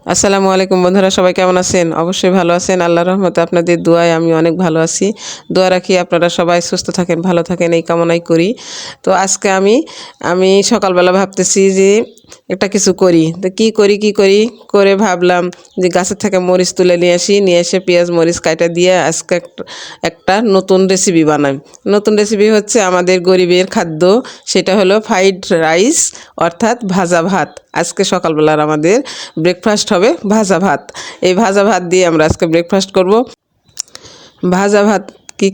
আসসালামু আলাইকুম বন্ধুরা, সবাই কেমন আছেন? অবশ্যই ভালো আছেন। আল্লাহর রহমতে আপনাদের দোয়ায় আমি অনেক ভালো আছি। দোয়া রাখি আপনারা সবাই সুস্থ থাকেন, ভালো থাকেন, এই কামনাই করি। তো আজকে আমি সকালবেলা ভাবতেছি যে একটা কিছু করি। তো কি করি করে ভাবলাম যে গাছের থেকে মরিচ তুলে নিয়ে এসে পেঁয়াজ মরিচ কাইটা দিয়ে আজকে একটা নতুন রেসিপি বানাই। নতুন রেসিপি হচ্ছে আমাদের গরিবের খাদ্য, সেটা হলো ফ্রাইড রাইস, অর্থাৎ ভাজা ভাত। আজকে সকালবেলার আমাদের ব্রেকফাস্ট হবে ভাজা ভাত। এই ভাজা ভাত দিয়ে আমরা আজকে ব্রেকফাস্ট করব। ভাজা ভাত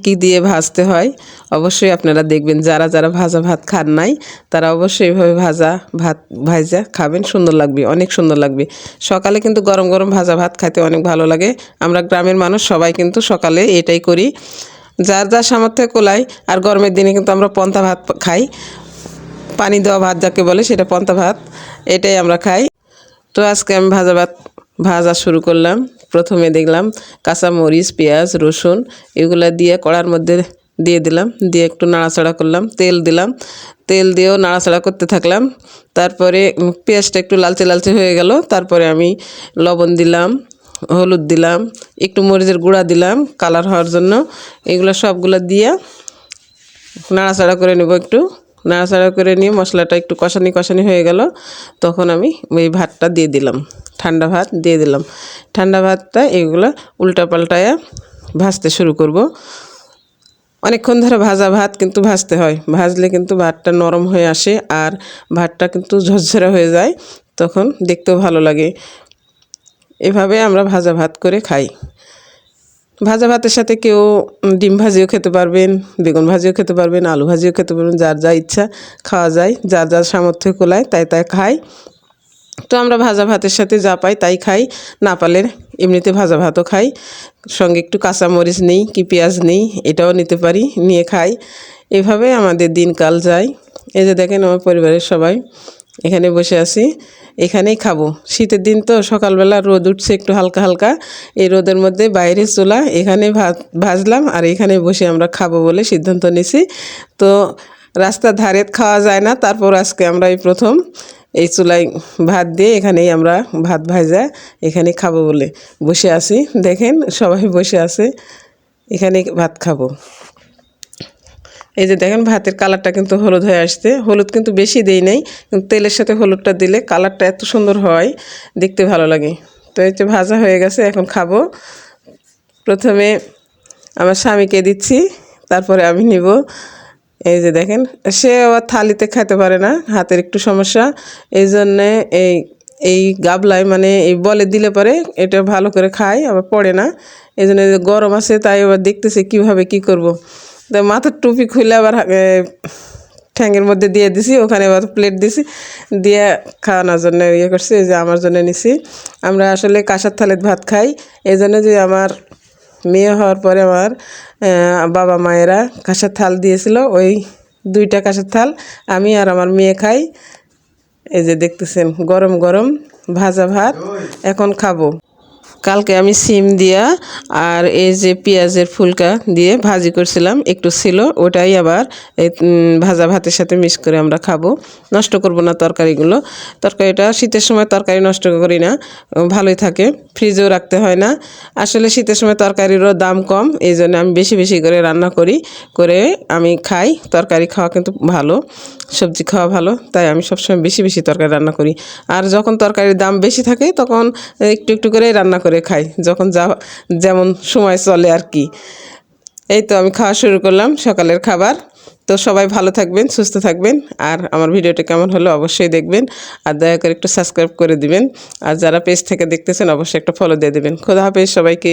কি দিয়ে ভাজতে হয় অবশ্যই আপনারা দেখবেন। যারা যারা ভাজা ভাত খান নাই তারা অবশ্যই এইভাবে ভাজা ভাত ভাজা খাবেন, সুন্দর লাগবে, অনেক সুন্দর লাগবে। সকালে কিন্তু গরম গরম ভাজা ভাত খাইতে অনেক ভালো লাগে। আমরা গ্রামের মানুষ সবাই কিন্তু সকালে এটাই করি, যার যার সামর্থ্যে কোলায়। আর গরমের দিনে কিন্তু আমরা পন্তা ভাত খাই, পানি দেওয়া ভাত যাকে বলে, সেটা পন্তা ভাত, এটাই আমরা খাই। তো আজকে আমি ভাজা শুরু করলাম। প্রথমে দেখলাম কাঁচা মরিচ, পেঁয়াজ, রসুন এগুলা দিয়ে কড়ার মধ্যে দিয়ে দিলাম, দিয়ে একটু নাড়াচাড়া করলাম, তেল দিলাম, তেল দিয়েও নাড়াচাড়া করতে থাকলাম। তারপরে পেঁয়াজটা একটু লালচে লালচে হয়ে গেল। তারপরে আমি লবণ দিলাম, হলুদ দিলাম, একটু মরিচের গুঁড়া দিলাম কালার হওয়ার জন্য। এগুলো সবগুলো দিয়ে নাড়াচাড়া করে নেব। একটু নাড়াচাড়া করে নিয়ে মশলাটা একটু কষানি কষানি হয়ে গেল, তখন আমি ওই ভাতটা দিয়ে দিলাম, ঠান্ডা ভাত দিয়ে দিলাম। ঠান্ডা ভাতটা এগুলো উল্টা পাল্টায়া ভাজতে শুরু করব। অনেকক্ষণ ধরে ভাজা ভাত কিন্তু ভাজতে হয়, ভাজলে কিন্তু ভাতটা নরম হয়ে আসে আর ভাতটা কিন্তু ঝরঝরা হয়ে যায়, তখন দেখতেও ভালো লাগে। এভাবে আমরা ভাজা ভাত করে খাই। ভাজা ভাতের সাথে কেউ ডিম ভাজিও খেতে পারবেন, বেগুন ভাজিও খেতে পারবেন, আলু ভাজিও খেতে পারবেন, যার যা ইচ্ছা খাওয়া যায়, যার যার সামর্থ্য কোলায় তাই তাই খাই। তো আমরা ভাজা ভাতের সাথে যা পাই তাই খাই, না পারলে এমনিতে ভাজা ভাতও খাই। সঙ্গে একটু কাঁচা মরিচ নেই কি পেঁয়াজ নেই, এটাও নিতে পারি, নিয়ে খাই। এভাবে আমাদের দিনকাল যায়। এই যে দেখেন আমার পরিবারের সবাই এখানে বসে আছি, এখানেই খাবো। শীতের দিন তো, সকালবেলা রোদ উঠছে একটু হালকা হালকা, এই রোদের মধ্যে বাইরে চুলা, এখানে ভাত ভাজলাম আর এখানে বসে আমরা খাবো বলে সিদ্ধান্ত নিছি। তো রাস্তার ধারে খাওয়া যায় না, তারপর আজকে আমরা এই প্রথম এই চুলায় ভাত দিয়ে এখানেই আমরা ভাত ভাজা এখানে খাবো বলে বসে আছি। দেখেন সবাই বসে আছে, এখানে ভাত খাবো। এই যে দেখেন ভাতের কালারটা কিন্তু হলুদ হয়ে আসছে, হলুদ কিন্তু বেশি দেই নাই, কিন্তু তেলের সাথে হলুদটা দিলে কালারটা এত সুন্দর হয়, দেখতে ভালো লাগে। তো এই যে ভাজা হয়ে গেছে, এখন খাবো। প্রথমে আমার স্বামীকে দিচ্ছি, তারপরে আমি নিব। এই যে দেখেন, সে আবার থালিতে খেতে পারে না, হাতের একটু সমস্যা, এই জন্যে এই গাবলায় মানে এই বলে দিলে পরে এটা ভালো করে খায়, আবার পড়ে না। এই জন্য গরম আছে, তাই আবার দেখতেছে কীভাবে কি করব। তো মাথার টুপি খুলে আবার ঠ্যাঙের মধ্যে দিয়ে দিছি, ওখানে আবার প্লেট দিছি, দিয়ে খাওয়ানোর জন্য ইয়ে করছি। যে আমার জন্য নিছি। আমরা আসলে কাঁসার থালিতে ভাত খাই, এই জন্য যে আমার মেয়ে হওয়ার পরে আমার বাবা মায়েরা কাঁসার থাল দিয়েছিল, ওই 2টা কাঁসার থাল আমি আর আমার মেয়ে খাই। এই যে দেখতেছেন গরম গরম ভাজা ভাত এখন খাবো। কালকে আমি সিম দিয়া আর এই যে পেঁয়াজের ফুলকা দিয়ে ভাজি করছিলাম, একটু ছিল, ওটাই আবার এই ভাজা ভাতের সাথে মিক্স করে আমরা খাবো। নষ্ট করব না তরকারিগুলো। তরকারিটা শীতের সময় তরকারি নষ্ট করি না, ভালোই থাকে, ফ্রিজেও রাখতে হয় না। আসলে শীতের সময় তরকারিরও দাম কম, এই জন্য আমি বেশি বেশি করে রান্না করে আমি খাই। তরকারি খাওয়া কিন্তু ভালো, সবজি খাওয়া ভালো, তাই আমি সবসময় বেশি বেশি তরকারি রান্না করি। আর যখন তরকারির দাম বেশি থাকে তখন একটু একটু করে রান্না করে খাই, যখন যেমন সময় চলে আর কি। এই তো আমি খাওয়া শুরু করলাম সকালের খাবার। তো সবাই ভালো থাকবেন, সুস্থ থাকবেন। আর আমার ভিডিওটা কেমন হলো অবশ্যই দেখবেন, আর দয়া করে একটু সাবস্ক্রাইব করে দিবেন। আর যারা পেজ থেকে দেখতেছেন অবশ্যই একটা ফলো দিয়ে দেবেন। খোদা হাফেজ সবাইকে।